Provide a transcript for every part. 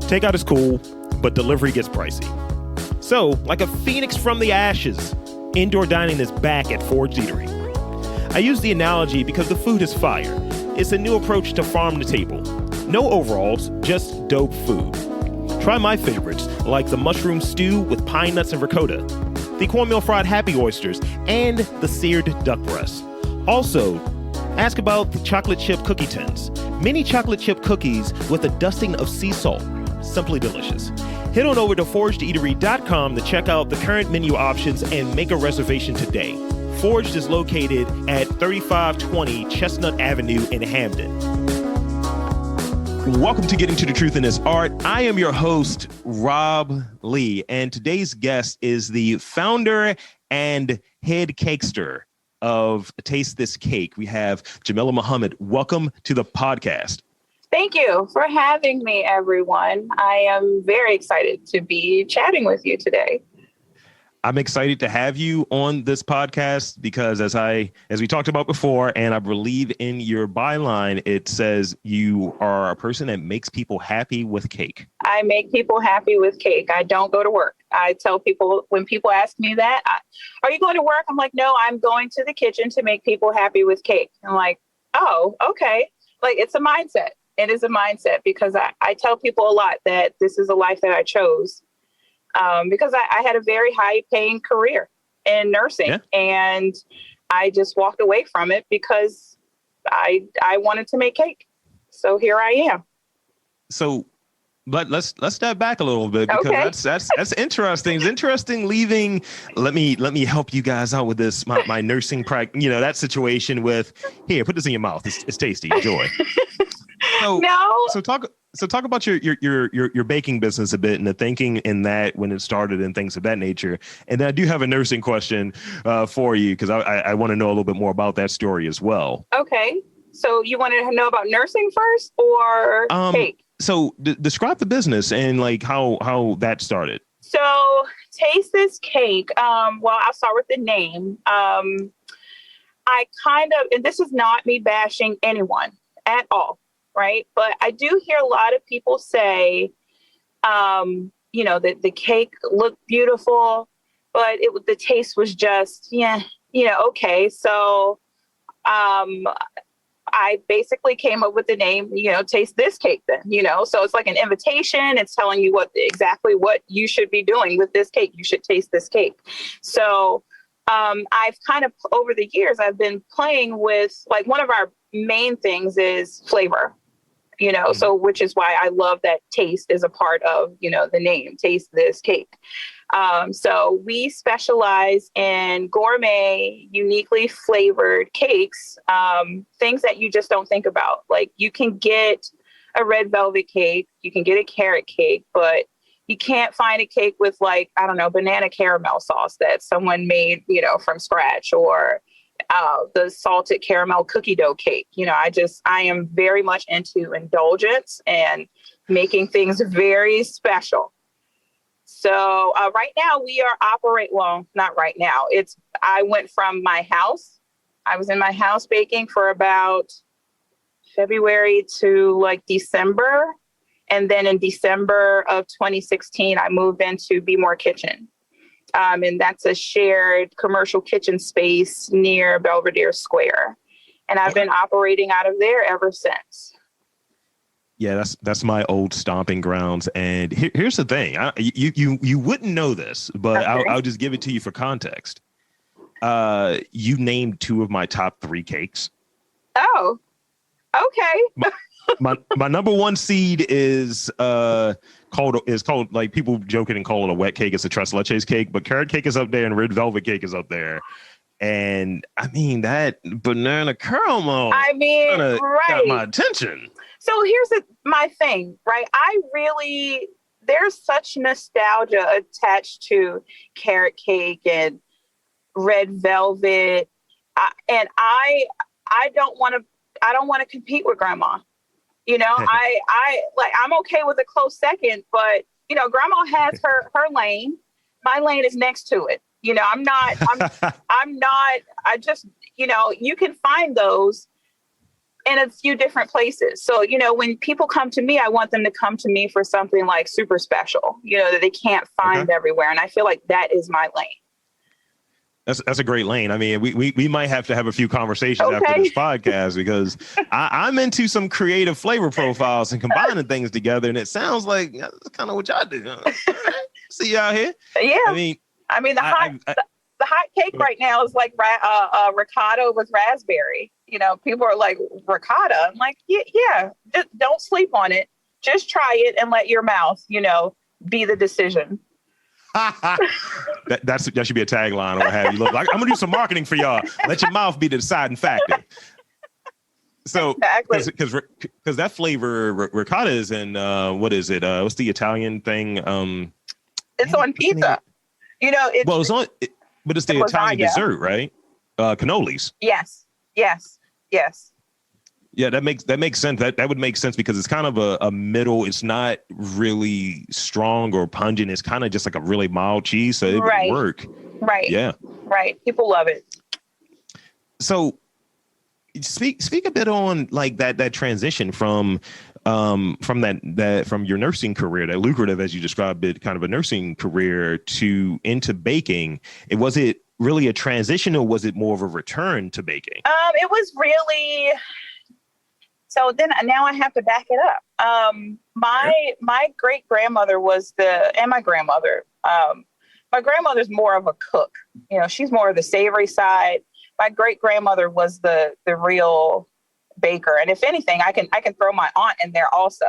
Takeout is cool, but delivery gets pricey. So, like a phoenix from the ashes, indoor dining is back at Forged Eatery. I use the analogy because the food is fire. It's a new approach to farm to table. No overalls, just dope food. Try my favorites, like the mushroom stew with pine nuts and ricotta, the cornmeal fried happy oysters, and the seared duck breast. Also, ask about the chocolate chip cookie tins. Mini chocolate chip cookies with a dusting of sea salt. Simply delicious. Head on over to forgedeatery.com to check out the current menu options and make a reservation today. Forged is located at 3520 Chestnut Avenue in Hamden. Welcome to Getting to the Truth in This Art. I am your host, Rob Lee, and today's guest is the founder and head cakester of Taste This Cake. We have Jamillah Muhammad. Welcome to the podcast. Thank you for having me, everyone. I am very excited to be chatting with you today. I'm excited to have you on this podcast because as we talked about before, and I believe in your byline, it says you are a person that makes people happy with cake. I make people happy with cake. I don't go to work. I tell people, when people ask me that, are you going to work? I'm like, no, I'm going to the kitchen to make people happy with cake. I'm like, oh, okay. Like, it's a mindset. It is a mindset because I tell people a lot that this is a life that I chose. Because I had a very high paying career in nursing and I just walked away from it because I wanted to make cake. So here I am. So but let's step back a little bit because that's interesting. It's interesting leaving. Let me help you guys out with this. My nursing practice, that situation with here, put this in your mouth. It's tasty. Enjoy. So talk about your baking business a bit and the thinking in that when it started and things of that nature. And then I do have a nursing question for you because I want to know a little bit more about that story as well. Okay. So you wanted to know about nursing first or cake? So describe the business and like how that started. So Taste This Cake. Well, I'll start with the name. I and this is not me bashing anyone at all. Right. But I do hear a lot of people say, that the cake looked beautiful, but the taste was just, okay. So I basically came up with the name, Taste This Cake then, so it's like an invitation. It's telling you exactly what you should be doing with this cake. You should taste this cake. So I've kind of over the years, I've been playing with like one of our main things is flavor. So which is why I love that taste is a part of, the name Taste This Cake. So we specialize in gourmet, uniquely flavored cakes, things that you just don't think about. Like you can get a red velvet cake, you can get a carrot cake, but you can't find a cake with banana caramel sauce that someone made, from scratch or the salted caramel cookie dough cake. I am very much into indulgence and making things very special. So right now we are not right now. I went from my house. I was in my house baking for about February to like December. And then in December of 2016, I moved into Be More Kitchen. And that's a shared commercial kitchen space near Belvedere Square. And I've been operating out of there ever since. Yeah, that's my old stomping grounds. And here's the thing. You wouldn't know this, but okay. I'll just give it to you for context. You named two of my top 3 cakes. Oh, okay. My number one seed is called like people joking and call it a wet cake. It's a tres leches cake, but carrot cake is up there and red velvet cake is up there. And I mean that banana caramel. Right. Got my attention. So here's my thing, right? There's such nostalgia attached to carrot cake and red velvet, and I don't want to compete with grandma. I'm okay with a close second, but grandma has her lane. My lane is next to it. I just, you can find those in a few different places. So, you know, when people come to me, I want them to come to me for something like super special, you know, that they can't find everywhere. And I feel like that is my lane. That's a great lane. I mean, we might have to have a few conversations after this podcast, because I'm into some creative flavor profiles and combining things together. And it sounds like that's kind of what y'all do. See you out here. Yeah. I mean, the hot cake right now is like ricotta with raspberry. You know, people are like, ricotta. I'm like, yeah, just don't sleep on it. Just try it and let your mouth, you know, be the decision. that should be a tagline or what have you. Look, I'm gonna do some marketing for y'all. Let your mouth be the deciding factor. So, because that flavor ricotta is in what is it? What's the Italian thing? It's on pizza. You know, it's on, but it's the Italian dessert, right? Cannolis. Yes. Yeah, that makes sense. That would make sense, because it's kind of a middle. It's not really strong or pungent. It's kind of just like a really mild cheese, so it would work. Right. Yeah. Right. People love it. So, speak a bit on like that transition from your nursing career, that lucrative, as you described it, kind of a nursing career, to into baking. Was it really a transition, or was it more of a return to baking? It was really. So then now I have to back it up. My great grandmother and my grandmother. My grandmother's more of a cook. You know, she's more of the savory side. My great grandmother was the real baker. And if anything, I can throw my aunt in there also.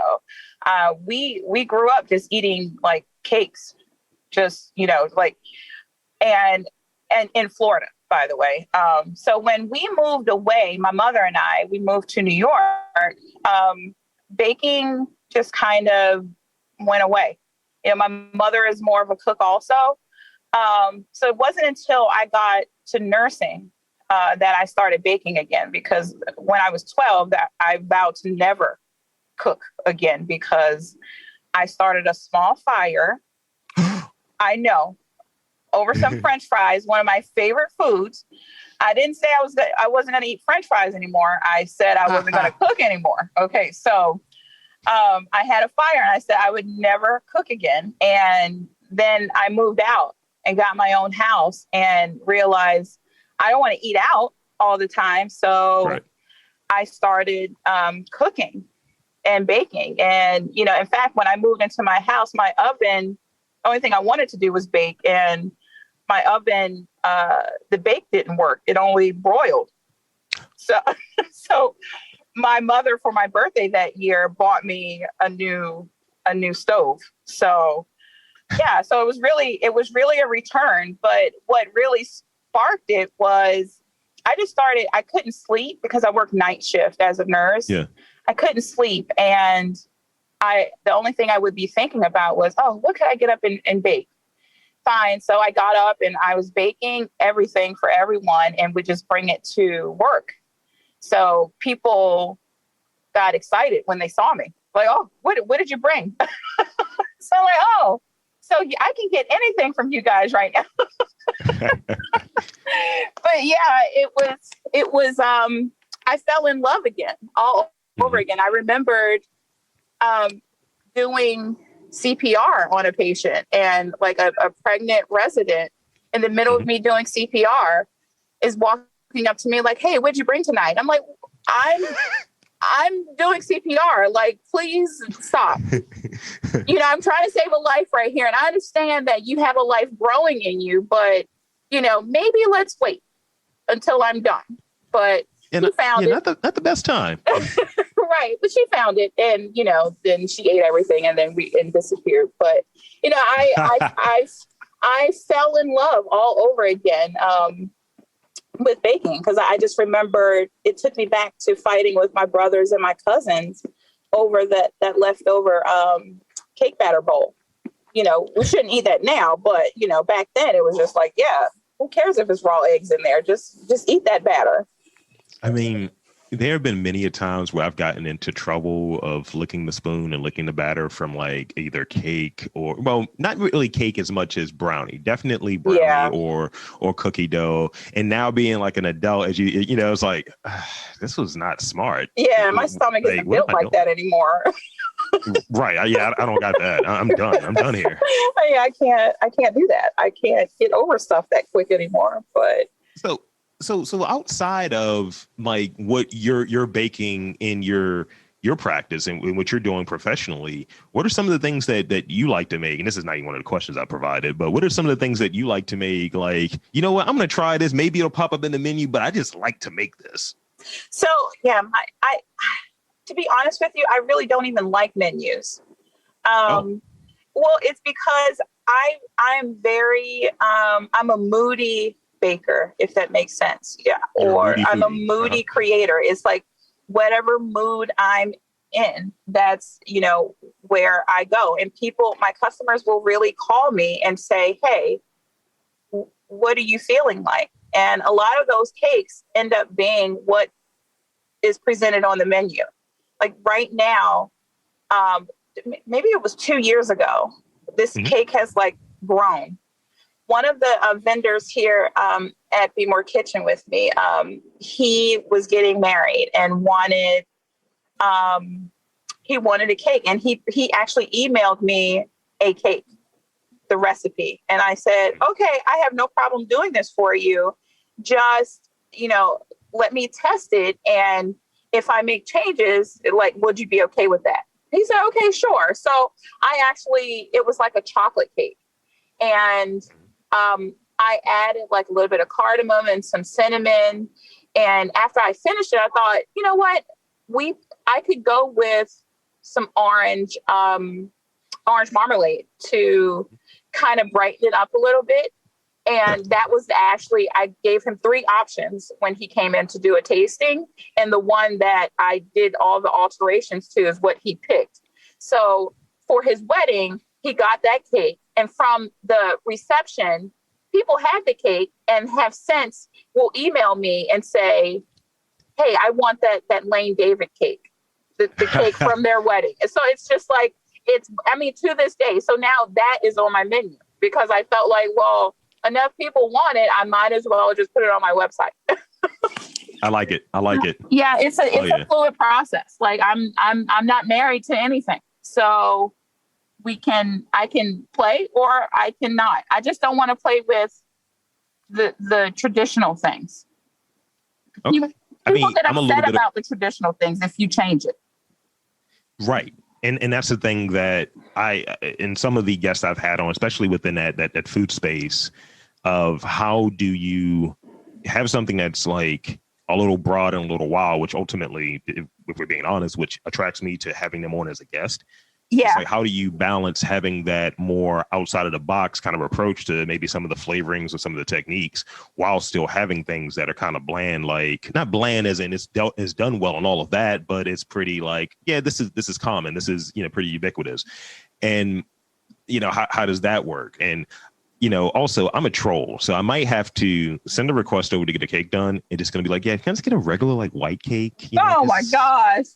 We grew up just eating like cakes, just, you know, like, and in Florida, by the way. So when we moved away, my mother and we moved to New York, baking just kind of went away. You know, my mother is more of a cook also. So it wasn't until I got to nursing that I started baking again, because when I was 12, that I vowed to never cook again, because I started a small fire. I know, over some French fries, one of my favorite foods. I didn't say I wasn't going to eat French fries anymore. I said I wasn't going to cook anymore. Okay, so I had a fire, and I said I would never cook again. And then I moved out and got my own house and realized I don't want to eat out all the time. So I started cooking and baking. And, you know, in fact, when I moved into my house, my oven, the only thing I wanted to do was bake. And my oven, the bake didn't work. It only broiled. So my mother, for my birthday that year, bought me a new stove. So yeah, so it was really a return. But what really sparked it was I couldn't sleep because I worked night shift as a nurse. Yeah. I couldn't sleep. And the only thing I would be thinking about was, oh, what could I get up and bake? Fine. So I got up and I was baking everything for everyone and would just bring it to work. So people got excited when they saw me. Like, oh, what did you bring? So I'm like, oh, so I can get anything from you guys right now. But yeah, it was I fell in love again, all over again. I remembered doing CPR on a patient, and like a pregnant resident in the middle of me doing CPR is walking up to me like, hey, what'd you bring tonight? I'm like, I'm doing CPR. Like, please stop. You know, I'm trying to save a life right here. And I understand that you have a life growing in you, but, you know, maybe let's wait until I'm done. But she found it. Not the best time. Right. But she found it. And, you know, then she ate everything and then disappeared. But, you know, I fell in love all over again. With baking, because I just remembered it took me back to fighting with my brothers and my cousins over that leftover cake batter bowl. You know, we shouldn't eat that now, but you know, back then it was just like, yeah, who cares if it's raw eggs in there? Just eat that batter. I mean, There have been many a times where I've gotten into trouble of licking the spoon and licking the batter from like either cake or, well, not really cake as much as brownie, definitely brownie Yeah. or cookie dough. And now being like an adult, as you know, it's like, this was not smart. Yeah, my stomach Like, isn't what am built I like doing? that anymore. Right. Yeah, I don't got that. I'm done. I'm done here. Yeah, I can't do that. I can't get over stuff that quick anymore. But So so outside of like what you're baking in your practice and what you're doing professionally, what are some of the things that you like to make? And this is not even one of the questions I provided, but what are some of the things that you like to make? Like, you know what, I'm going to try this. Maybe it'll pop up in the menu, but I just like to make this. so yeah, I to be honest with you, I really don't even like menus. Oh, Well, it's because I'm very I'm a moody baker, if that makes sense. Yeah. you're a Or moody I'm a foodie. Uh-huh. moody creator. It's like whatever mood I'm in, that's, where I go. And my customers will really call me and say, hey, what are you feeling like? And a lot of those cakes end up being what is presented on the menu. Like right now, maybe it was 2 years ago, this Mhm. cake has like grown. One of the vendors here at Be More Kitchen with me, he was getting married and he wanted a cake, and he actually emailed me a cake, the recipe, and I said, okay, I have no problem doing this for you. Just let me test it, and if I make changes, like, would you be okay with that? He said, okay, sure. So it was like a chocolate cake. And I added like a little bit of cardamom and some cinnamon. And after I finished it, I thought, you know what? I could go with some orange marmalade to kind of brighten it up a little bit. And that was I gave him 3 options when he came in to do a tasting. And the one that I did all the alterations to is what he picked. So for his wedding, he got that cake. And from the reception, people had the cake and have since will email me and say, hey, I want that Lane David cake, the cake from their wedding. And so it's just like, to this day. So now that is on my menu because I felt like, well, enough people want it, I might as well just put it on my website. I like it. I like it. Yeah, it's a fluid process. Like I'm not married to anything. So I can play or I cannot. I just don't want to play with the traditional things. Okay. People get I'm a little upset bit about the traditional things if you change it. Right. And that's the thing that in some of the guests I've had on, especially within that food space, of how do you have something that's like a little broad and a little wild, which ultimately, if we're being honest, which attracts me to having them on as a guest. Yeah. It's like, how do you balance having that more outside of the box kind of approach to maybe some of the flavorings or some of the techniques while still having things that are kind of bland, like not bland as in it's done well and all of that, but it's pretty like, yeah, this is common. This is, pretty ubiquitous. And, how does that work? And, also I'm a troll, so I might have to send a request over to get a cake done. And it's going to be like, yeah, can I just get a regular like white cake? My gosh.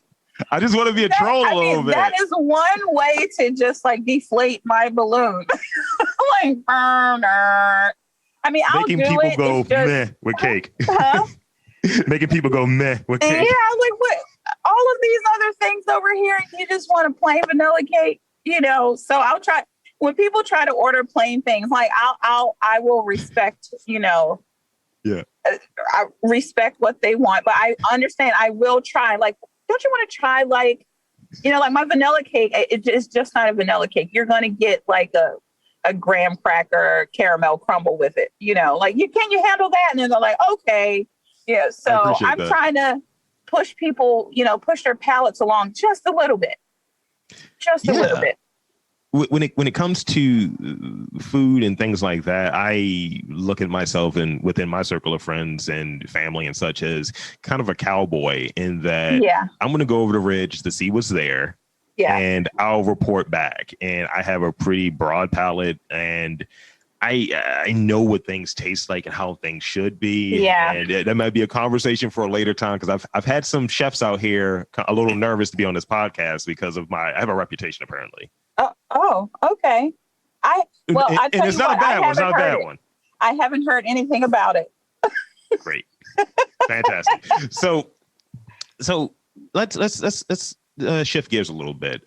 I just want to be a troll a little bit. That is one way to just like deflate my balloon. Like, burner. Making people go meh with cake. Huh? Making people go meh with cake. Yeah, like what? All of these other things over here, you just want a plain vanilla cake, So I'll try. When people try to order plain things, like I will respect, Yeah. I respect what they want, but I understand. I will try. Like, don't you want to try like my vanilla cake? It's just not a vanilla cake. You're going to get like a graham cracker caramel crumble with it. Like can you handle that? And then they're like, okay, yeah. So I'm trying to push people, push their palates along just a little bit, a little bit. When it comes to food and things like that, I look at myself and within my circle of friends and family and such as kind of a cowboy in that I'm going to go over the ridge to see what's there. Yeah. And I'll report back. And I have a pretty broad palate and I know what things taste like and how things should be. Yeah. And that might be a conversation for a later time, because I've had some chefs out here a little nervous to be on this podcast because of I have a reputation apparently. Oh, okay. I tell and it's you not what, a bad one. It's not a bad one. I haven't heard anything about it. Great. Fantastic. So let's shift gears a little bit.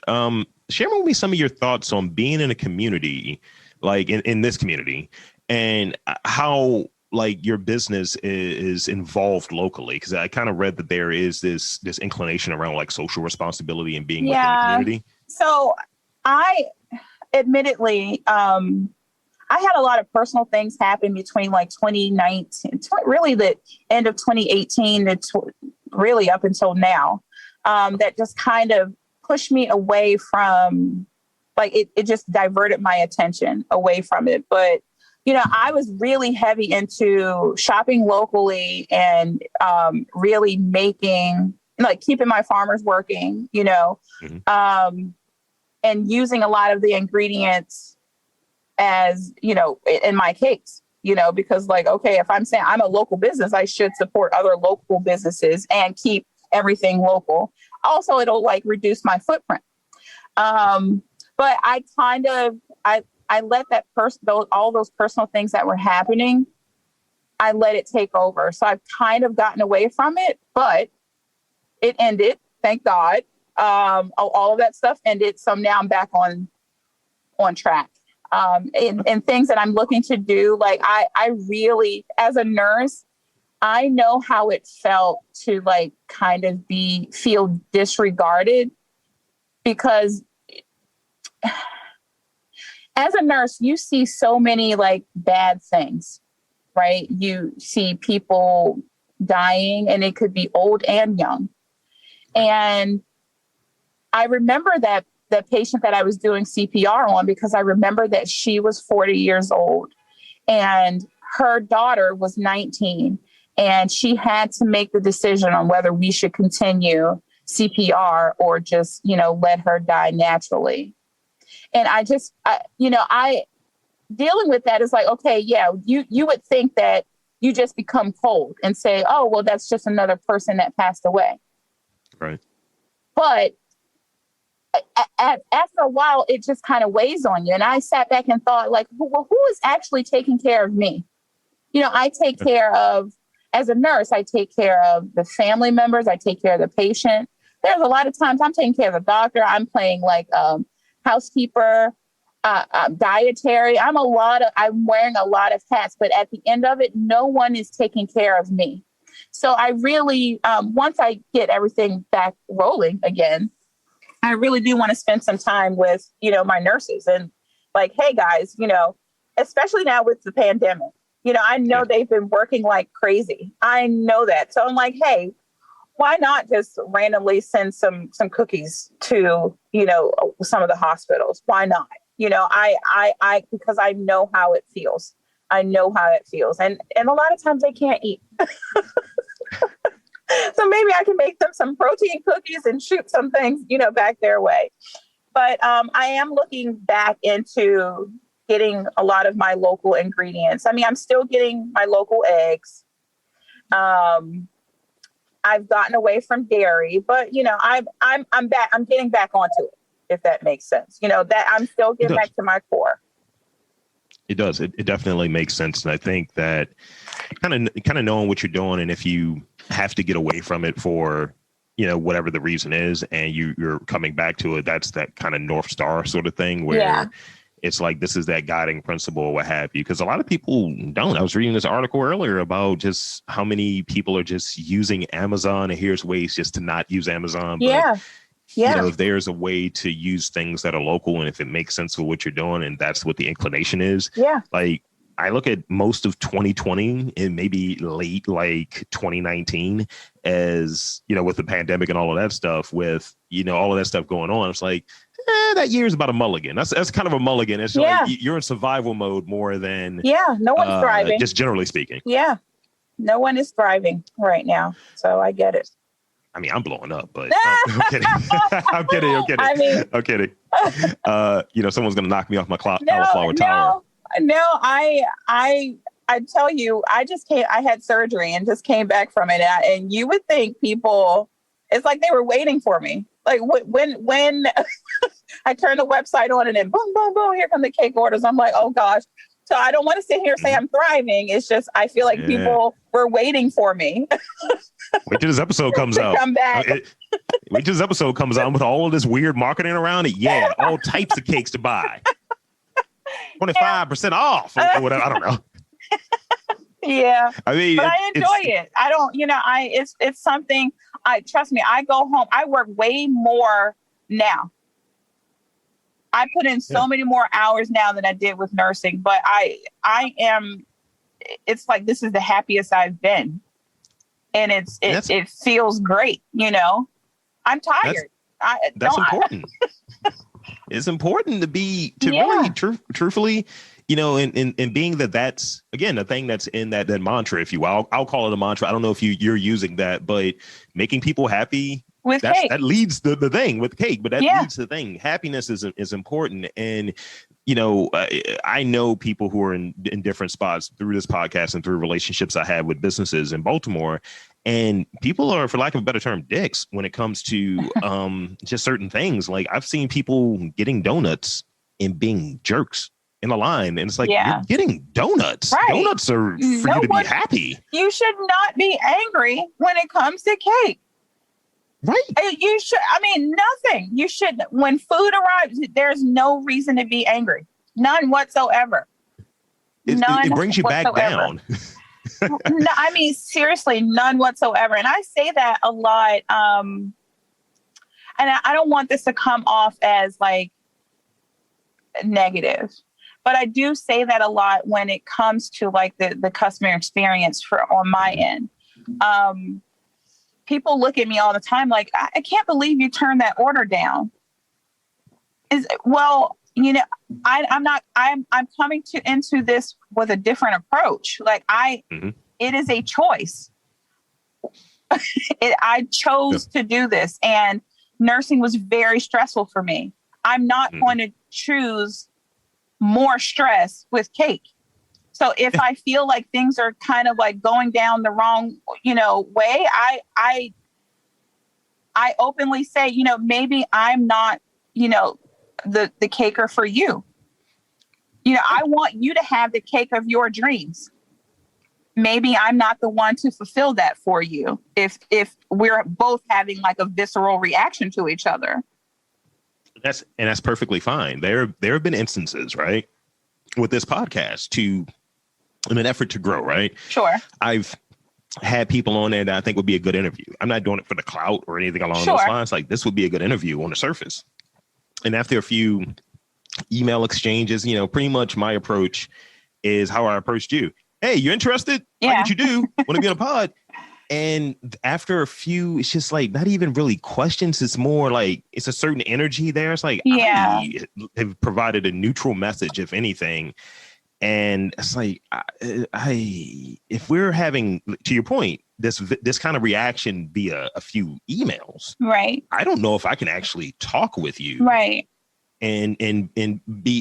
Share with me some of your thoughts on being in a community, like in this community, and how like your business is involved locally. Because I kind of read that there is this inclination around like social responsibility and being within the community. So I admittedly, I had a lot of personal things happen between like 2019, really the end of 2018 to really up until now, that just kind of pushed me away from, like, it just diverted my attention away from it. But, you know, I was really heavy into shopping locally and really making, like, keeping my farmers working, you know, and using a lot of the ingredients as, you know, in my cakes, you know, because like, okay, if I'm saying I'm a local business, I should support other local businesses and keep everything local. Also, it'll like reduce my footprint. But I kind of, I let that all those personal things that were happening, I let it take over. So I've kind of gotten away from it, but it ended, thank God. All of that stuff ended. So now I'm back on track. And things that I'm looking to do, like I really, as a nurse, I know how it felt to like kind of feel disregarded, because as a nurse, you see so many like bad things, right? You see people dying, and it could be old and young. And I remember that the patient that I was doing CPR on, because I remember that she was 40 years old and her daughter was 19, and she had to make the decision on whether we should continue CPR or just, you know, let her die naturally. And I dealing with that is like, okay, yeah, you would think that you just become cold and say, oh, well, that's just another person that passed away. Right. But after a while, it just kind of weighs on you. And I sat back and thought, like, well, who is actually taking care of me? You know, I take care of, as a nurse, I take care of the family members. I take care of the patient. There's a lot of times I'm taking care of the doctor. I'm playing like housekeeper, dietary. I'm wearing a lot of hats, but at the end of it, no one is taking care of me. So I really, once I get everything back rolling again, I really do want to spend some time with, you know, my nurses and like, hey guys, you know, especially now with the pandemic, you know, I know they've been working like crazy. I know that. So I'm like, hey, why not just randomly send some cookies to, you know, some of the hospitals? Why not? You know, I because I know how it feels. I know how it feels. And a lot of times they can't eat. So maybe I can make them some protein cookies and shoot some things, you know, back their way. But I am looking back into getting a lot of my local ingredients. I mean, I'm still getting my local eggs. I've gotten away from dairy, but you know, I'm back. I'm getting back onto it, if that makes sense. You know, that I'm still getting back to my core. It does. It definitely makes sense. And I think that kind of knowing what you're doing, and if you have to get away from it for, you know, whatever the reason is, and you're coming back to it, that's that kind of North Star sort of thing where it's like, this is that guiding principle or what have you. Because a lot of people don't. I was reading this article earlier about just how many people are just using Amazon, and here's ways just to not use Amazon. But you know, if there's a way to use things that are local, and if it makes sense for what you're doing, and that's what the inclination is, like I look at most of 2020 and maybe late like 2019 as, you know, with the pandemic and all of that stuff, with, you know, all of that stuff going on, it's like, that year is about a mulligan. That's kind of a mulligan. It's like you're in survival mode more than no one's thriving. Just generally speaking. Yeah, no one is thriving right now. So I get it. I mean, I'm blowing up, but I'm kidding. I'm kidding. I mean, I'm kidding. You know, someone's going to knock me off my cauliflower tower. No, I tell you, I had surgery and just came back from it. And you would think people, it's like they were waiting for me. Like when I turn the website on and then boom, boom, boom, here come the cake orders. I'm like, oh gosh. So I don't want to sit here and say I'm thriving. It's just, I feel like people were waiting for me. Wait till this episode comes out. Come back. Wait till this episode comes out with all of this weird marketing around it. Yeah, all types of cakes to buy. 25% off or whatever. I don't know. Yeah. I mean, but I enjoy it. I don't, it's something trust me, I go home. I work way more now. I put in so many more hours now than I did with nursing, but it's like, this is the happiest I've been. And it feels great. I'm tired. That's important. It's important to really truthfully, and being that's again the thing that's in that mantra, if you will. I'll call it a mantra. I don't know if you're using that, but making people happy with cake. That leads the thing with cake, but that leads the thing. Happiness is important, and I know people who are in different spots through this podcast and through relationships I have with businesses in Baltimore. And people are, for lack of a better term, dicks when it comes to just certain things. Like I've seen people getting donuts and being jerks in a line. And it's like, you're getting donuts. Right. Donuts are for you to be happy. You should not be angry when it comes to cake. Right. You should, nothing. You should, when food arrives, there's no reason to be angry. None whatsoever. It brings you back down. No, seriously, none whatsoever. And I say that a lot. And I don't want this to come off as like negative, but I do say that a lot when it comes to like the customer experience on my end. People look at me all the time like, I can't believe you turned that order down. I'm coming into this with a different approach. Like it is a choice. I chose to do this, and nursing was very stressful for me. I'm not going to choose more stress with cake. So if I feel like things are kind of like going down the wrong, way, I openly say, maybe I'm not, the caker for you. I want you to have the cake of your dreams. Maybe I'm not the one to fulfill that for you if we're both having like a visceral reaction to each other. That's perfectly fine. There have been instances, right, with this podcast in an effort to grow, right? Sure. I've had people on there that I think would be a good interview. I'm not doing it for the clout or anything along those lines. Like this would be a good interview on the surface. And after a few email exchanges, pretty much my approach is how I approached you. Hey, you interested? Yeah. Like what you do? Want to be on a pod? And after a few, it's just like not even really questions. It's more like it's a certain energy there. It's like I have provided a neutral message, if anything. And it's like if we're having, to your point, this kind of reaction via a few emails, right? I don't know if I can actually talk with you, right? And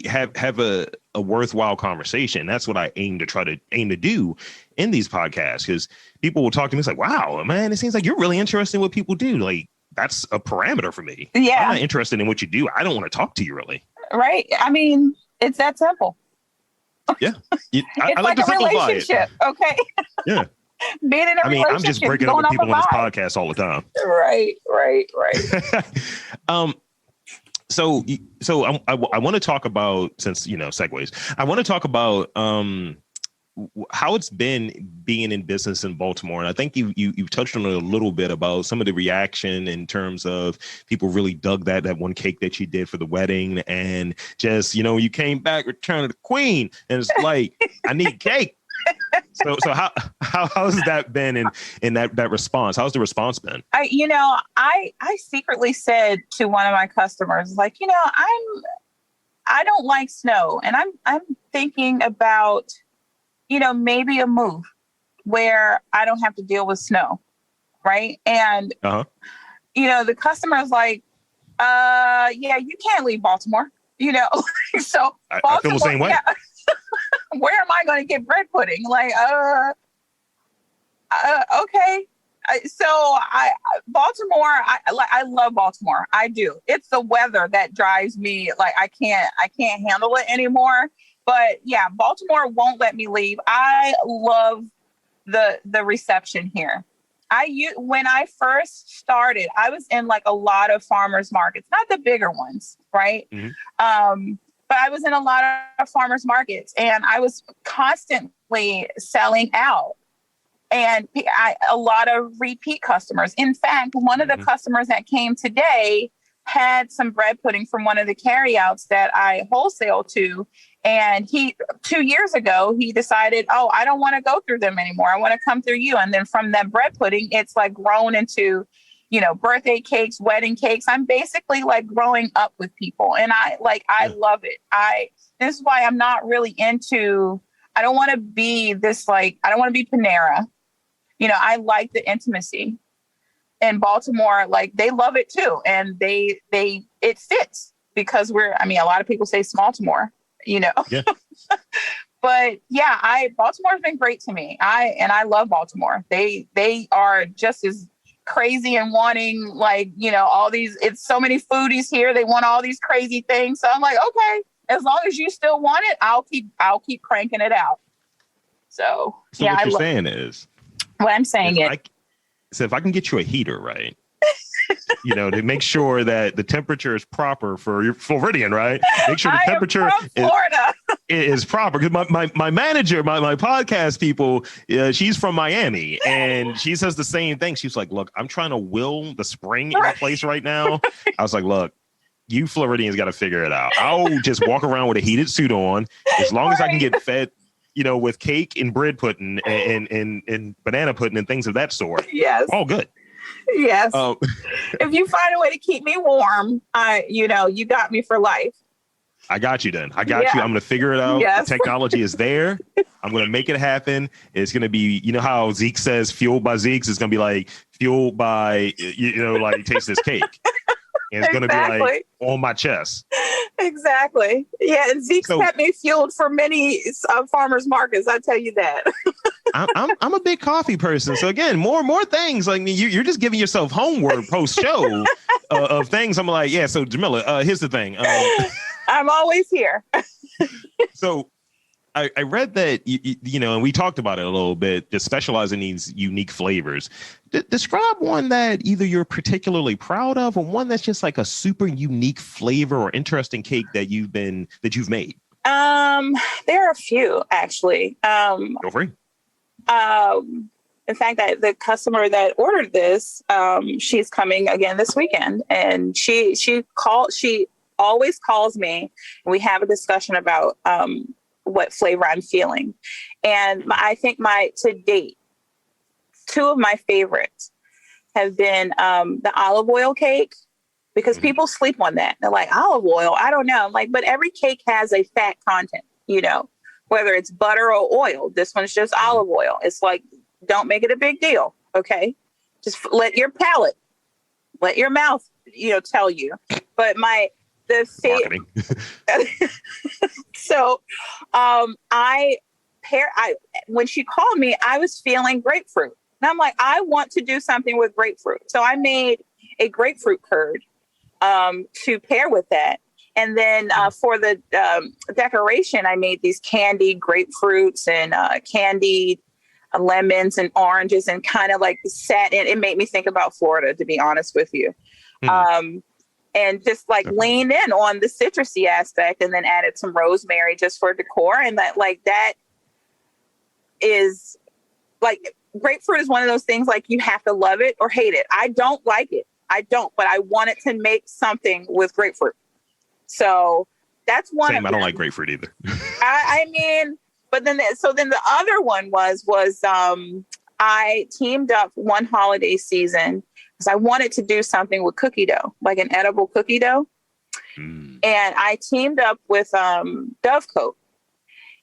have a worthwhile conversation. That's what I aim to do in these podcasts, because people will talk to me. It's like, wow, man, it seems like you're really interested in what people do. Like that's a parameter for me. Yeah, I'm not interested in what you do. I don't want to talk to you, really. Right. It's that simple. Yeah, I like to simplify it. Okay. Yeah. Being in a relationship. I'm just breaking up with people on this podcast all the time. Right. So I want to talk about, since segues, I want to talk about how it's been being in business in Baltimore. And I think you've touched on it a little bit about some of the reaction in terms of people really dug that one cake that you did for the wedding, and just, you came back Return of the Queen, and it's like, I need cake. So how's that been in that response? How's the response been? I secretly said to one of my customers, like, I don't like snow, and I'm thinking about, maybe a move where I don't have to deal with snow. Right. And, the customer is like, yeah, you can't leave Baltimore, so I feel the same way. Yeah. where am I going to get bread pudding? Like, okay. Baltimore, I love Baltimore. I do. It's the weather that drives me. Like, I can't handle it anymore. But yeah, Baltimore won't let me leave. I love the reception here. When I first started, I was in like a lot of farmers markets, not the bigger ones, right? Mm-hmm. But I was in a lot of farmers markets, and I was constantly selling out. And a lot of repeat customers. In fact, one of the customers that came today had some bread pudding from one of the carryouts that I wholesale to. And 2 years ago, he decided, oh, I don't want to go through them anymore. I want to come through you. And then from that bread pudding, it's like grown into, birthday cakes, wedding cakes. I'm basically like growing up with people. And I love it. This is why I'm not really into, I don't want to be Panera. I like the intimacy. In Baltimore, like they love it too. And it fits because a lot of people say Smaltimore, Yeah. But yeah, Baltimore's been great to me. I love Baltimore. They are just as crazy and wanting all these, it's so many foodies here. They want all these crazy things. So I'm like, okay, as long as you still want it, I'll keep cranking it out. So yeah, what you're saying is, what I'm saying is, so if I can get you a heater, right? To make sure that the temperature is proper for your Floridian, right? Make sure the temperature is proper. Because my manager, my podcast people, she's from Miami, and she says the same thing. She's like, look, I'm trying to will the spring in place right now. I was like, look, you Floridians got to figure it out. I'll just walk around with a heated suit on as long as I can get fed, with cake and bread pudding and banana pudding and things of that sort. Yes. All good. Yes. If you find a way to keep me warm, you got me for life. I got you then. I got you. I'm going to figure it out. Yes. The technology is there. I'm going to make it happen. It's going to be, how Zeke says fueled by Zeke's. It's going to be like fueled by, taste this cake. And it's going to be like on my chest. Exactly. Yeah. And Zeke's kept me fueled for many farmers markets. I tell you that. I'm a big coffee person. So again, more things like you're just giving yourself homework post show of things. I'm like, yeah. So Jamillah, here's the thing. I'm always here. So I read that, and we talked about it a little bit, just specialize in these unique flavors. Describe one that either you're particularly proud of or one that's just like a super unique flavor or interesting cake that you've made. There are a few, actually. Go for it. In fact, the customer that ordered this, she's coming again this weekend, and she always calls me, and we have a discussion about what flavor I'm feeling. And I think to date, two of my favorites have been the olive oil cake, because people sleep on that. They're like, olive oil, I don't know. I'm like, but every cake has a fat content, whether it's butter or oil. This one's just olive oil. It's like, don't make it a big deal. Okay. Just let your mouth, tell you. But so when she called me, I was feeling grapefruit. And I'm like, I want to do something with grapefruit. So I made a grapefruit curd to pair with that. And then for the decoration, I made these candied grapefruits and candied lemons and oranges, and kind of like it made me think about Florida, to be honest with you. And just like lean in on the citrusy aspect, and then added some rosemary just for decor. And that is like, grapefruit is one of those things, like you have to love it or hate it. I don't like it. But I wanted to make something with grapefruit. So that's one. Same. I don't like grapefruit either. But then the other one was I teamed up one holiday season because I wanted to do something with cookie dough, like an edible cookie dough. And I teamed up with Dove Coat.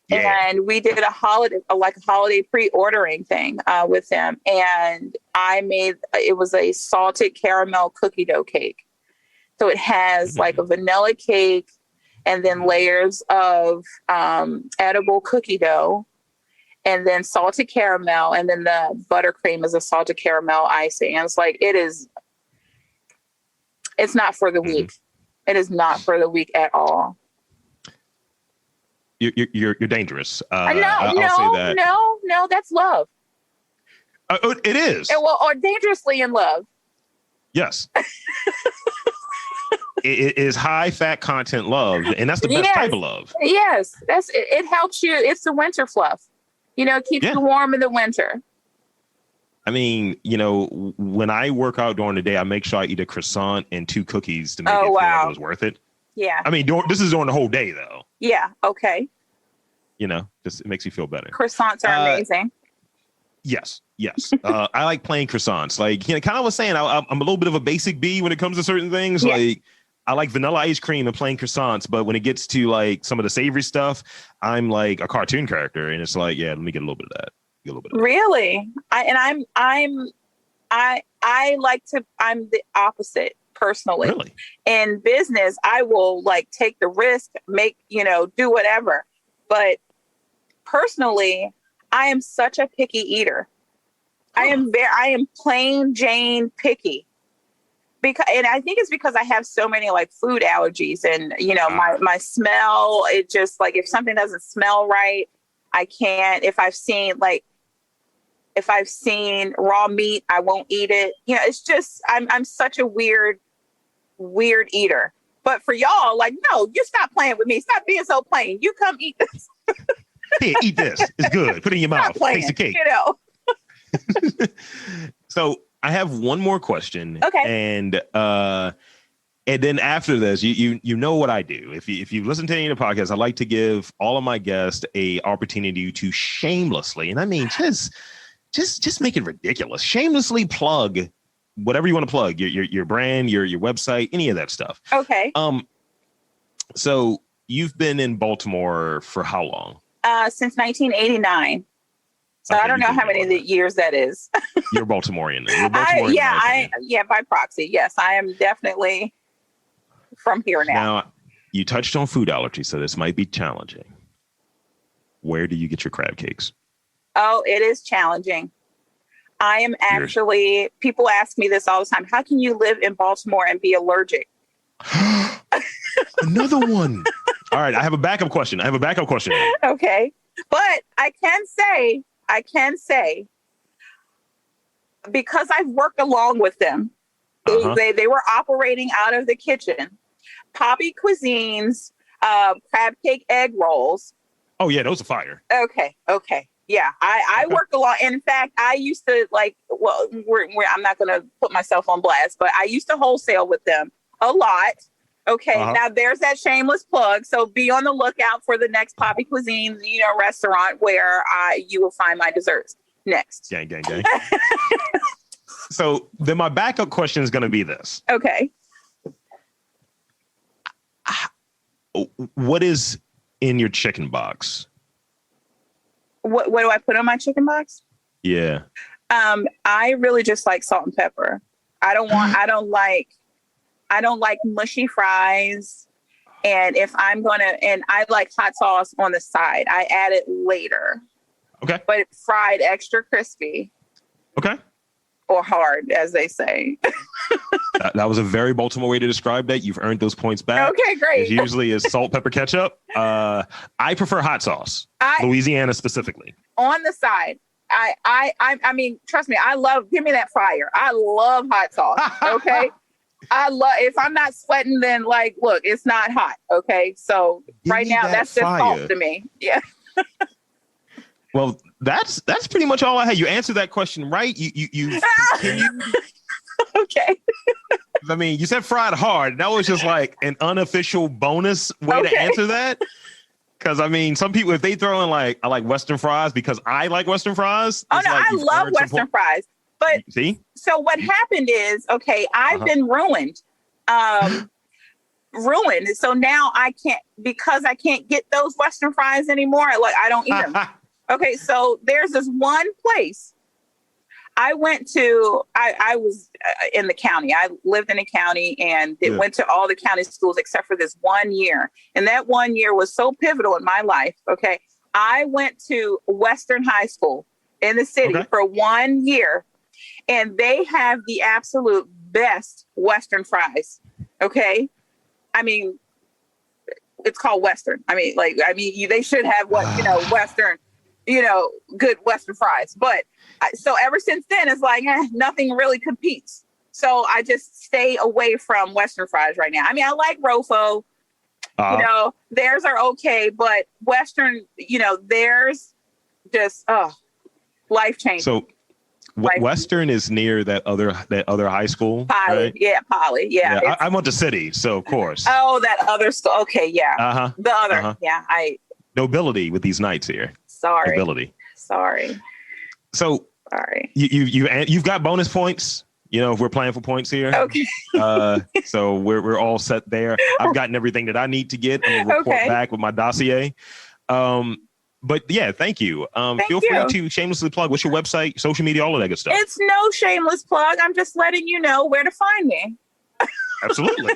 Yeah. And we did a holiday pre-ordering thing with them. And it was a salted caramel cookie dough cake. So it has like a vanilla cake. and then layers of edible cookie dough, and then salted caramel, and then the buttercream is a salted caramel icing. And it's like, it's not for the weak. It is not for the weak at all. You're dangerous. I'll say that. No, that's love. It is. Or dangerously in love. Yes. It is high fat content love, and that's the best type of love. Yes, it helps you. It's the winter fluff. It keeps you warm in the winter. I mean, when I work out during the day, I make sure I eat a croissant and 2 cookies to make it feel like it was worth it. Yeah. I mean, this is during the whole day, though. Yeah. Okay. Just it makes you feel better. Croissants are amazing. Yes. I like plain croissants. Like, kind of was saying, I'm a little bit of a basic bee when it comes to certain things. Yeah. Like, I like vanilla ice cream and plain croissants, but when it gets to like some of the savory stuff, I'm like a cartoon character, and it's like, yeah, let me get a little bit of that. Really? I'm the opposite personally. Really? In business, I will like take the risk, do whatever. But personally, I am such a picky eater. I am plain Jane picky. And I think it's because I have so many like food allergies, and my smell, it just like, if something doesn't smell right, I can't. If I've seen raw meat, I won't eat it. It's just, I'm such a weird eater. But for y'all, like, no, you stop playing with me. Stop being so plain. You come eat this. Here, eat this. It's good. Put it in your mouth. Taste the cake. So I have one more question. Okay. And then after this, you know what I do. If you listen to any of the podcasts, I like to give all of my guests a opportunity to shamelessly, and I mean just make it ridiculous, shamelessly plug whatever you want to plug, your brand, your website, any of that stuff. Okay. So you've been in Baltimore for how long? Since 1989. So okay, I don't know how many years that is. You're Baltimorean. You're Baltimorean. By proxy. Yes, I am definitely from here now. Now, you touched on food allergies, so this might be challenging. Where do you get your crab cakes? Oh, it is challenging. I am actually, people ask me this all the time. How can you live in Baltimore and be allergic? Another one. All right. I have a backup question. Okay. But I can say, because I've worked along with them, they were operating out of the kitchen. Poppy Cuisine's crab cake egg rolls. Oh, yeah. Those are fire. Okay. Yeah, I worked along. In fact, I used to I'm not going to put myself on blast, but I used to wholesale with them a lot. Okay, Now there's that shameless plug. So be on the lookout for the next Poppy Cuisine, restaurant where you will find my desserts next. Gang. So then my backup question is going to be this. Okay. What is in your chicken box? What do I put on my chicken box? Yeah. I really just like salt and pepper. I don't like mushy fries. And if I'm and I like hot sauce on the side. I add it later. Okay. But fried extra crispy. Okay. Or hard, as they say. That was a very Baltimore way to describe that. You've earned those points back. Okay, great. It usually is salt, pepper, ketchup. I prefer hot sauce. Louisiana specifically. On the side. I mean, trust me, give me that fire. I love hot sauce. Okay. If I'm not sweating, then look, it's not hot. Okay. So right now that's just salt to me. Yeah. Well, that's pretty much all I had. You answered that question right. You Okay. I mean, you said fried hard. That was just like an unofficial bonus way to answer that. Because I mean, some people, if they throw in I like Western fries because I like Western fries. Oh no, I love Western fries. But see, so what happened is, I've been ruined. Ruined. So now I can't get those Western fries anymore. I don't eat them. Okay, so there's this one place I was in the county. I lived in the county and went to all the county schools except for this 1 year. And that 1 year was so pivotal in my life. Okay. I went to Western High School in the city for 1 year, and they have the absolute best Western fries. Okay. I mean, it's called Western. They should have Western, good Western fries. But so ever since then, it's like, nothing really competes. So I just stay away from Western fries right now. I mean, I like Rofo. Theirs are okay, but Western, theirs just life changing. So Western is near that other high school. Poly, right? Yeah, Poly, yeah. I went to City, so of course. Oh, that other school. Okay, yeah. The other, yeah. Nobility with these nights here. Sorry. Nobility. Sorry. So sorry. You've got bonus points. If we're playing for points here. Okay. So we're all set there. I've gotten everything that I need to get. I'm gonna report back with my dossier. But yeah, thank you. Feel free to shamelessly plug. What's your website, social media, all of that good stuff? It's no shameless plug. I'm just letting you know where to find me. Absolutely.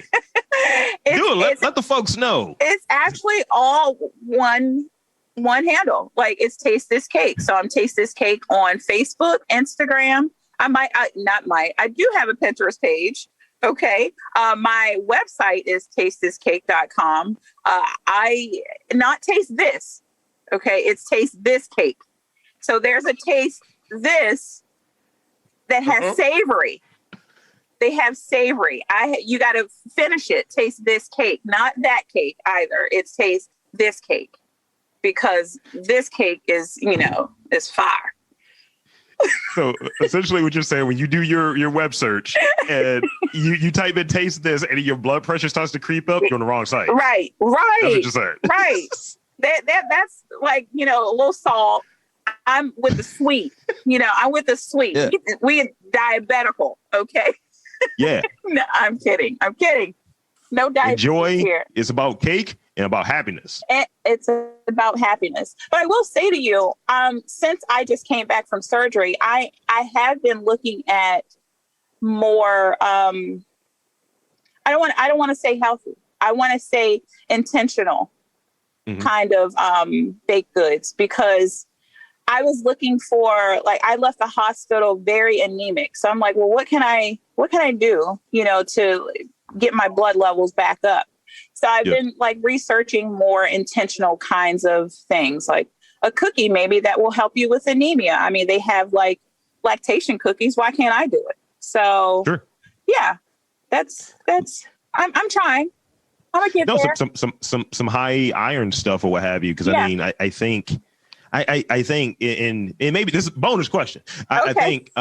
Let the folks know. It's actually all one handle. Like, it's Taste This Cake. So I'm Taste This Cake on Facebook, Instagram. I do have a Pinterest page. Okay. My website is tastethiscake.com. Not Taste This. Okay. It's Taste This Cake. So there's a Taste This that has savory. They have savory. You got to finish it. Taste this cake, not that cake either. It's Taste This Cake, because this cake is, is fire. So essentially what you're saying, when you do your web search and you type in Taste This and your blood pressure starts to creep up, you're on the wrong site. Right. That's what you're saying. Right. That's like, a little salt. I'm with the sweet, I'm with the sweet. Yeah. We diabetical. Okay. Yeah. No, I'm kidding. No diabetes Joy here. It's about cake and about happiness. It's about happiness. But I will say to you, since I just came back from surgery, I have been looking at more, I don't want to say healthy. I want to say intentional kind of baked goods, because I was looking for, I left the hospital very anemic. So I'm like, well, what can I do, to get my blood levels back up? So I've been researching more intentional kinds of things, like a cookie maybe that will help you with anemia. I mean, they have lactation cookies. Why can't I do it? So yeah, that's I'm trying. I'm gonna get there. Some high iron stuff or what have you. Because I mean, I think and maybe this is a bonus question. I think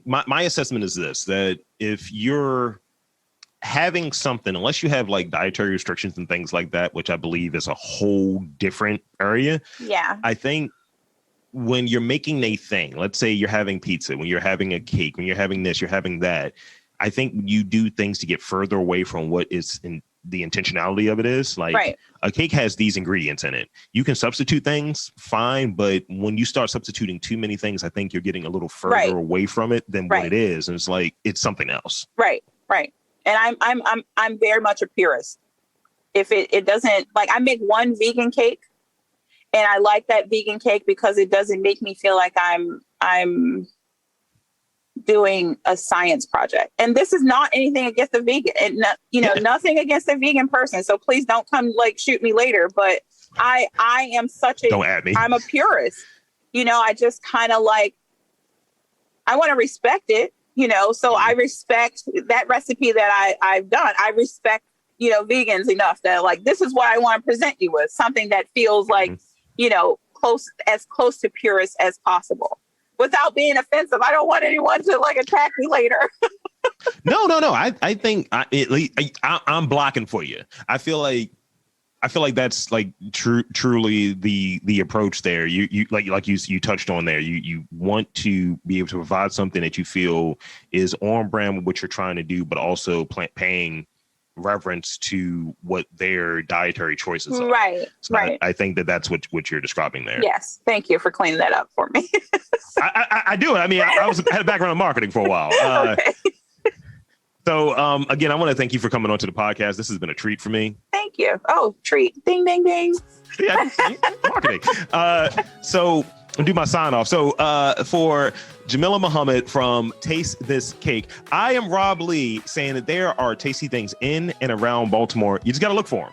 my assessment is this, that if you're having something, unless you have dietary restrictions and things like that, which I believe is a whole different area. Yeah. I think when you're making a thing, let's say you're having pizza, when you're having a cake, when you're having this, you're having that. I think you do things to get further away from what is in the intentionality of it is. A cake has these ingredients in it. You can substitute things fine, but when you start substituting too many things, I think you're getting a little further away from it than what it is. And it's it's something else. Right. And I'm very much a purist. If it doesn't, I make one vegan cake, and I like that vegan cake because it doesn't make me feel like I'm doing a science project. And this is not anything against the vegan, and nothing against the vegan person. So please don't come shoot me later. But I am don't at me. I'm a purist. I just kind of I want to respect it. So I respect that recipe that I've done. I respect, vegans enough that this is what I want to present you with, something that feels as close to purist as possible without being offensive. I don't want anyone to attack me later. No. I think I'm blocking for you. I feel like that's truly the approach there. You you touched on there. You want to be able to provide something that you feel is on brand with what you're trying to do, but also paying reverence to what their dietary choices are. Right. So Right. I think that's what you're describing there. Yes. Thank you for cleaning that up for me. I do. I mean, I had a background in marketing for a while. Okay. So again, I want to thank you for coming onto the podcast. This has been a treat for me. Thank you. Oh, treat. Ding, ding, ding. Yeah, marketing. So I'll do my sign off. So for Jamillah Muhammad from Taste This Cake, I am Rob Lee saying that there are tasty things in and around Baltimore. You just got to look for them.